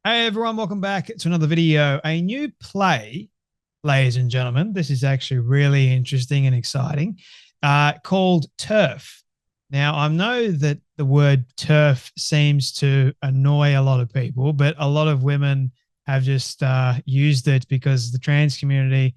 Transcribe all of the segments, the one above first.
Hey everyone, welcome back to another video. A new play, ladies and gentlemen. This is actually really interesting and exciting, called TERF. Now, I know that the word TERF seems to annoy a lot of people, but a lot of women have just used it because the trans community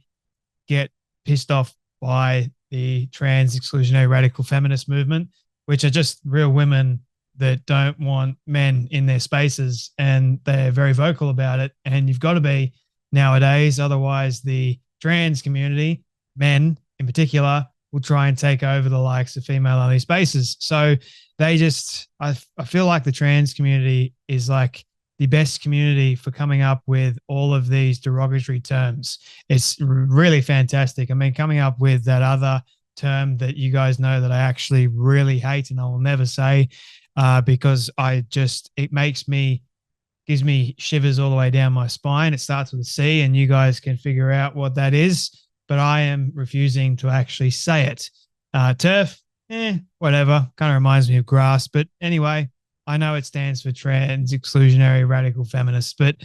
get pissed off by the trans exclusionary radical feminist movement, which are just real women that don't want men in their spaces, and they're very vocal about it. And you've got to be nowadays, otherwise the trans community, men in particular, will try and take over the likes of female-only spaces. So they just, I feel like the trans community is like the best community for coming up with all of these derogatory terms. It's really fantastic. I mean, coming up with that other term that you guys know that I actually really hate and I will never say, because gives me shivers all the way down my spine. It starts with a C, and you guys can figure out what that is, but I am refusing to actually say it. TERF, whatever, kind of reminds me of grass, but anyway, I know it stands for Trans Exclusionary Radical Feminists, but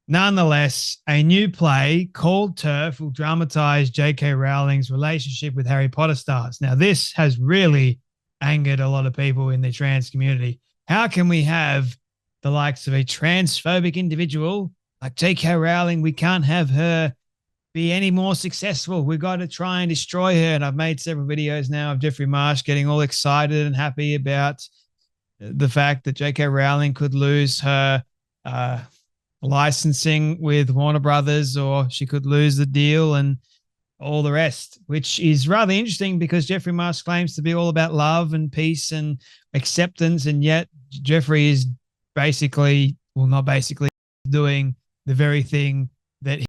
nonetheless, a new play called TERF will dramatize J.K. Rowling's relationship with Harry Potter stars. Now, this has really angered a lot of people in the trans community. How can we have the likes of a transphobic individual like J.K. Rowling? We can't have her be any more successful. We've got to try and destroy her. And I've made several videos now of Jeffrey Marsh getting all excited and happy about the fact that J.K. Rowling could lose her licensing with Warner Brothers, or she could lose the deal and all the rest, which is rather interesting because Jeffrey Marsh claims to be all about love and peace and acceptance, and yet Jeffrey is not basically doing the very thing that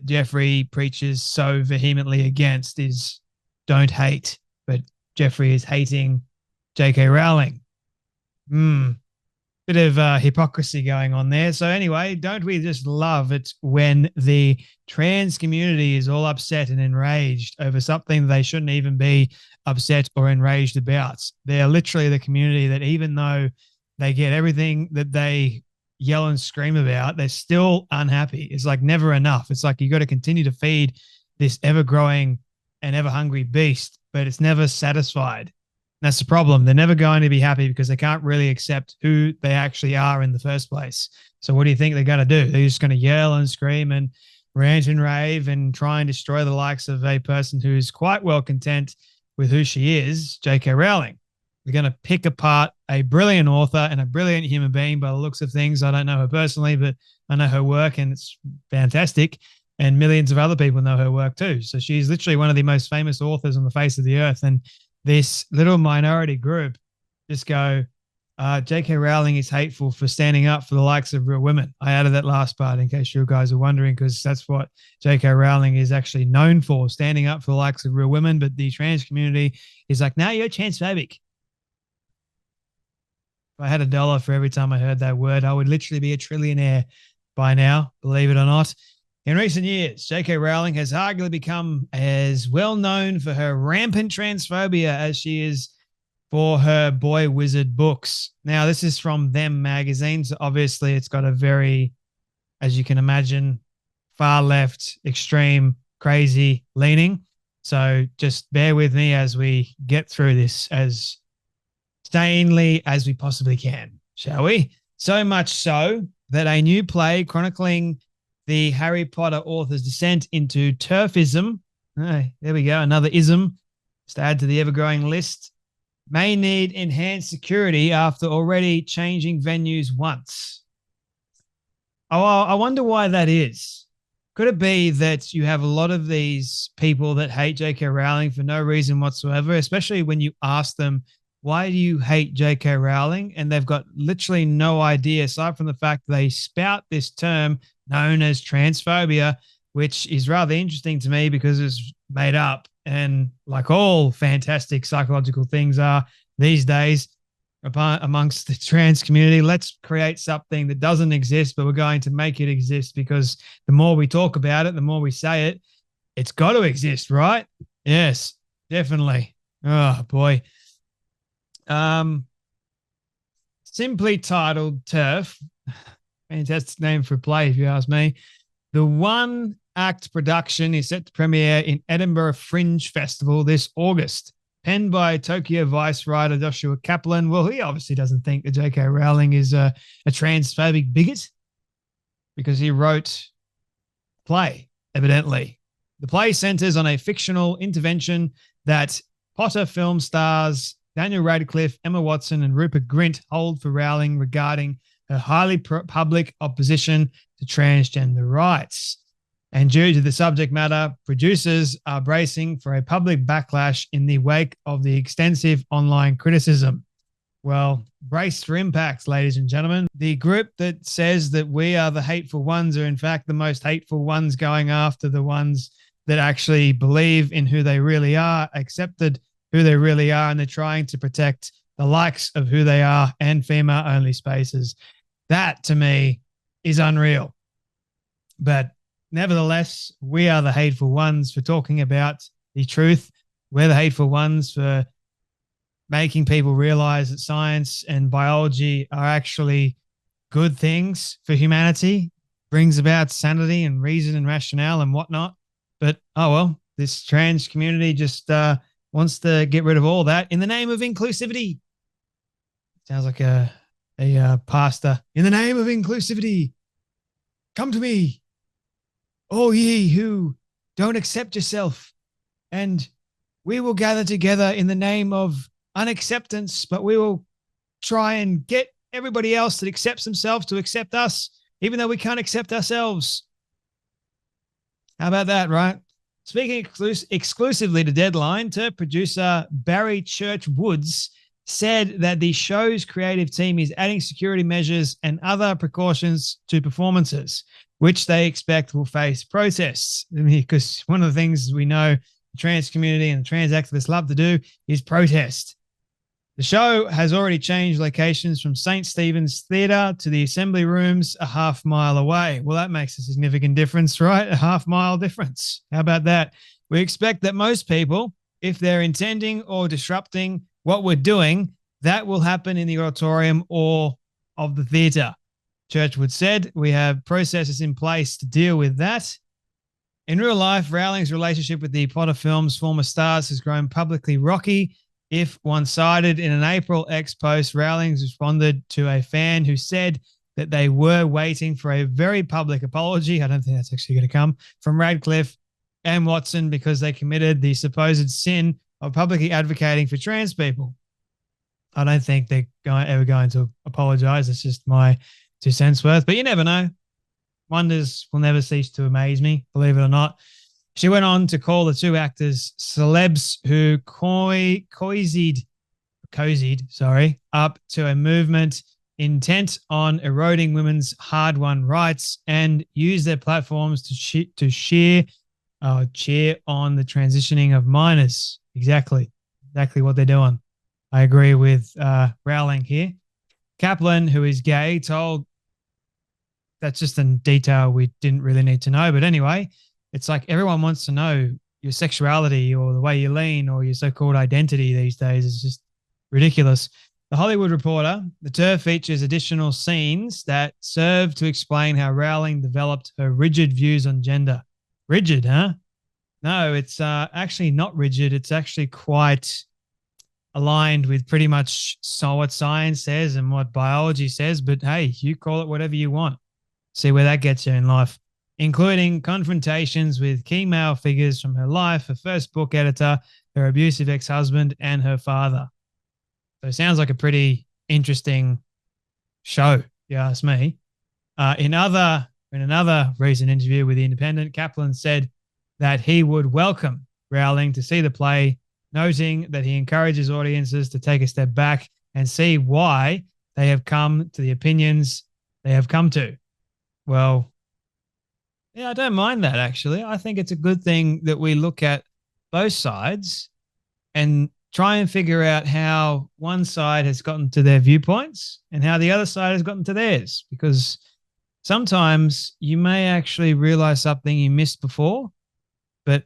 Jeffrey preaches so vehemently against, is don't hate, but Jeffrey is hating J.K. Rowling. Bit of hypocrisy going on there. So anyway, don't we just love it when the trans community is all upset and enraged over something they shouldn't even be upset or enraged about? They're literally the community that, even though they get everything that they yell and scream about, they're still unhappy. It's like never enough. It's like you got to continue to feed this ever-growing and ever-hungry beast, but it's never satisfied. That's the problem. They're never going to be happy because they can't really accept who they actually are in the first place. So what do you think they're going to do? They're just going to yell and scream and rant and rave and try and destroy the likes of a person who's quite well content with who she is, J.K. Rowling. They're going to pick apart a brilliant author and a brilliant human being by the looks of things. I don't know her personally, but I know her work and it's fantastic. And millions of other people know her work too. So she's literally one of the most famous authors on the face of the earth. And this little minority group just go, J.K. Rowling is hateful for standing up for the likes of real women. I added that last part in case you guys are wondering, because that's what J.K. Rowling is actually known for, standing up for the likes of real women. But the trans community is like, no, you're transphobic. If I had $1 for every time I heard that word, I would literally be a trillionaire by now, believe it or not. In recent years, J.K. Rowling has arguably become as well known for her rampant transphobia as she is for her boy wizard books. Now, this is from Them magazine, so obviously it's got a very, as you can imagine, far left, extreme, crazy leaning. So just bear with me as we get through this as sanely as we possibly can, shall we? So much so that a new play chronicling the Harry Potter author's descent into TERFism, there we go, another ism, just to add to the ever-growing list, may need enhanced security after already changing venues once. Oh, I wonder why that is. Could it be that you have a lot of these people that hate J.K. Rowling for no reason whatsoever, especially when you ask them, why do you hate J.K. Rowling? And they've got literally no idea, aside from the fact they spout this term known as transphobia, which is rather interesting to me because it's made up. And like all fantastic psychological things are these days amongst the trans community, let's create something that doesn't exist, but we're going to make it exist, because the more we talk about it, the more we say it, it's got to exist, right? Yes, definitely. Oh, boy. Simply titled TERF, Fantastic name for a play, if you ask me. The one-act production is set to premiere in Edinburgh Fringe Festival this August. Penned by Tokyo Vice writer Joshua Kaplan. Well, he obviously doesn't think that J.K. Rowling is a transphobic bigot because he wrote play, evidently. The play centers on a fictional intervention that Potter film stars Daniel Radcliffe, Emma Watson, and Rupert Grint hold for Rowling regarding her highly public opposition to transgender rights. And due to the subject matter, producers are bracing for a public backlash in the wake of the extensive online criticism. Well, brace for impacts, ladies and gentlemen. The group that says that we are the hateful ones are in fact the most hateful ones, going after the ones that actually believe in who they really are, accepted who they really are, and they're trying to protect the likes of who they are and female-only spaces. That, to me, is unreal. But nevertheless, we are the hateful ones for talking about the truth. We're the hateful ones for making people realize that science and biology are actually good things for humanity, brings about sanity and reason and rationale and whatnot. But, oh, well, this trans community just wants to get rid of all that in the name of inclusivity. Sounds like a pastor. In the name of inclusivity, come to me, all ye who don't accept yourself, and we will gather together in the name of unacceptance, but we will try and get everybody else that accepts themselves to accept us, even though we can't accept ourselves. How about that, right? Speaking exclusively to Deadline, TERF producer Barry Church Woods said that the show's creative team is adding security measures and other precautions to performances, which they expect will face protests. Because one of the things we know the trans community and the trans activists love to do is protest. The show has already changed locations from St. Stephen's Theatre to the Assembly Rooms a half-mile away. Well, that makes a significant difference, right? A half-mile difference. How about that? We expect that most people, if they're intending or disrupting what we're doing, that will happen in the auditorium or of the theatre. Churchwood said, we have processes in place to deal with that. In real life, Rowling's relationship with the Potter films' former stars has grown publicly rocky, if one-sided. In an April X post, Rowling responded to a fan who said that they were waiting for a very public apology. I don't think that's actually going to come from Radcliffe and Watson because they committed the supposed sin of publicly advocating for trans people. I don't think they're ever going to apologize. It's just my 2 cents worth, but you never know. Wonders will never cease to amaze me, believe it or not. She went on to call the two actors celebs who cozied up to a movement intent on eroding women's hard-won rights and use their platforms to cheer on the transitioning of minors. Exactly what they're doing. I agree with Rowling here. Kaplan, who is gay, told that's just a detail we didn't really need to know. But anyway, it's like everyone wants to know your sexuality or the way you lean or your so-called identity these days. It's just ridiculous. The Hollywood Reporter, the TERF features additional scenes that serve to explain how Rowling developed her rigid views on gender. Rigid, huh? No, it's actually not rigid. It's actually quite aligned with pretty much what science says and what biology says. But hey, you call it whatever you want. See where that gets you in life, including confrontations with key male figures from her life, her first book editor, her abusive ex-husband, and her father. So it sounds like a pretty interesting show, if you ask me. In another recent interview with The Independent, Kaplan said that he would welcome Rowling to see the play, noting that he encourages audiences to take a step back and see why they have come to the opinions they have come to. Well, yeah, I don't mind that, actually. I think it's a good thing that we look at both sides and try and figure out how one side has gotten to their viewpoints and how the other side has gotten to theirs, because sometimes you may actually realize something you missed before, but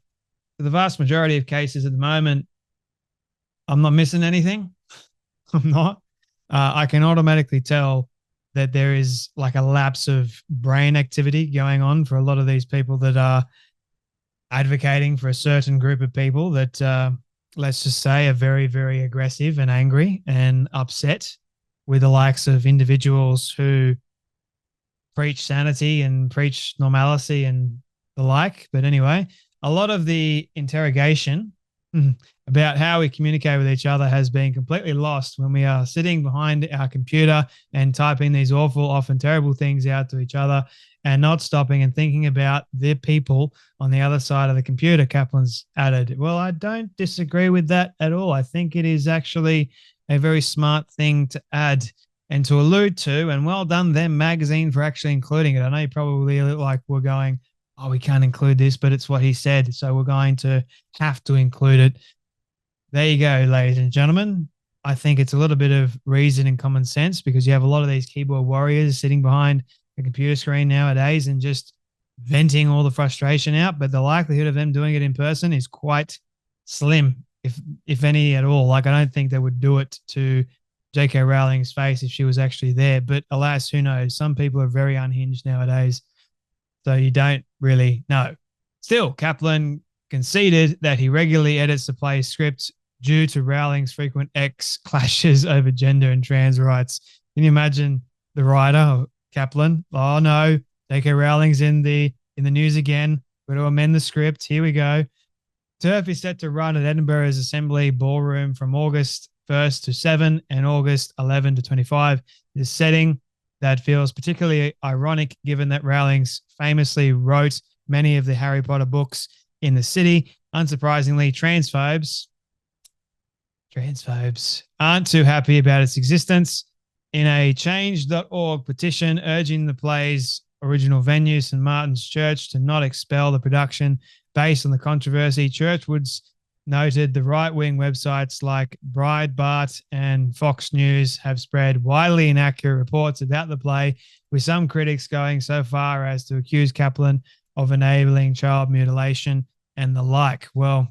for the vast majority of cases at the moment, I'm not missing anything. I'm not. I can automatically tell that there is like a lapse of brain activity going on for a lot of these people that are advocating for a certain group of people that, let's just say, are very, very aggressive and angry and upset with the likes of individuals who preach sanity and preach normalcy and the like. But anyway, a lot of the interrogation about how we communicate with each other has been completely lost when we are sitting behind our computer and typing these awful, often terrible things out to each other and not stopping and thinking about the people on the other side of the computer, Kaplan's added. Well, I don't disagree with that at all. I think it is actually a very smart thing to add and to allude to, and well done them magazine for actually including it. I know you probably like we're going, oh, we can't include this, but it's what he said, so we're going to have to include it. There you go, ladies and gentlemen. I think it's a little bit of reason and common sense because you have a lot of these keyboard warriors sitting behind a computer screen nowadays and just venting all the frustration out, but the likelihood of them doing it in person is quite slim, if any at all. Like, I don't think they would do it to J.K. Rowling's face if she was actually there, but alas, who knows? Some people are very unhinged nowadays, so you don't really know. Still, Kaplan conceded that he regularly edits the play's script due to Rowling's frequent clashes over gender and trans rights. Can you imagine the writer, Kaplan? Oh no, J.K. Rowling's in the news again. We're going to amend the script. Here we go. TERF is set to run at Edinburgh's Assembly Ballroom from August 1st to 7 and August 11 to 25. This setting that feels particularly ironic given that Rowling famously wrote many of the Harry Potter books in the city. Unsurprisingly, transphobes aren't too happy about its existence. In a change.org petition urging the play's original venue, St. Martin's Church, to not expel the production based on the controversy, Churchwoods noted the right-wing websites like Breitbart and Fox News have spread widely inaccurate reports about the play, with some critics going so far as to accuse Kaplan of enabling child mutilation and the like. Well,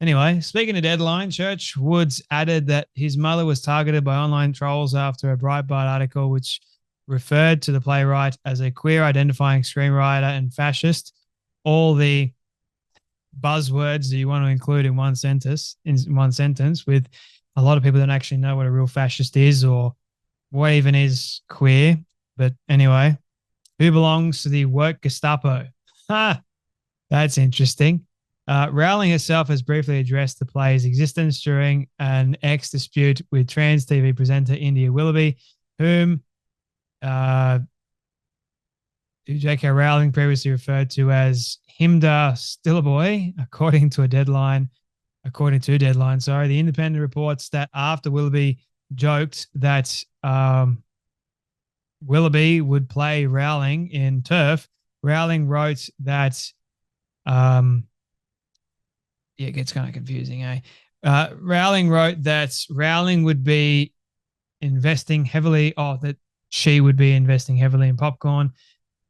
anyway, speaking of Deadline, Churchwoods added that his mother was targeted by online trolls after a Breitbart article which referred to the playwright as a queer-identifying screenwriter and fascist. All the buzzwords that you want to include in one sentence, with a lot of people don't actually know what a real fascist is or what even is queer. But anyway, who belongs to the woke Gestapo? Ha! That's interesting. Rowling herself has briefly addressed the play's existence during an dispute with trans TV presenter India Willoughby, whom J.K. Rowling previously referred to as Himda Stillaboy, according to Deadline. The Independent reports that after Willoughby joked that Willoughby would play Rowling in TERF, Rowling wrote that it gets kind of confusing, eh? Rowling wrote that Rowling would be investing heavily, that she would be investing heavily in popcorn.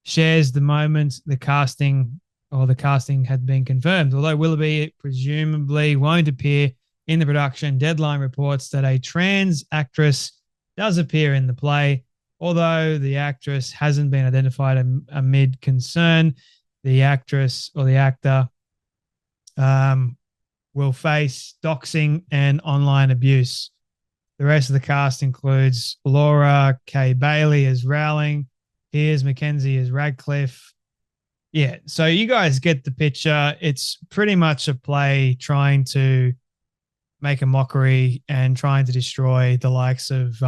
Shares the moment the casting had been confirmed. Although Willoughby presumably won't appear in the production, Deadline reports that a trans actress does appear in the play. Although the actress hasn't been identified amid concern, the actress or the actor will face doxing and online abuse. The rest of the cast includes Laura K. Bailey as Rowling, Piers Mackenzie as Radcliffe. Yeah, so you guys get the picture. It's pretty much a play trying to make a mockery and trying to destroy the likes of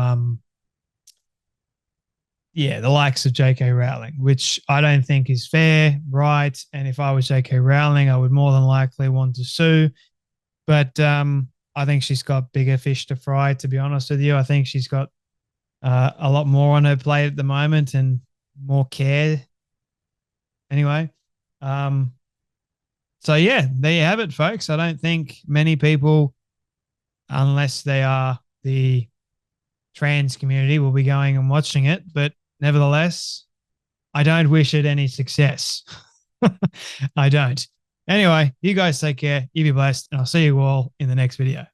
J.K. Rowling, which I don't think is fair, right? And if I was J.K. Rowling, I would more than likely want to sue. But I think she's got bigger fish to fry, to be honest with you. I think she's got a lot more on her plate at the moment and more care. Anyway, so yeah, there you have it, folks. I don't think many people, unless they are the trans community, will be going and watching it. But nevertheless, I don't wish it any success. I don't. Anyway, you guys take care. You be blessed, and I'll see you all in the next video.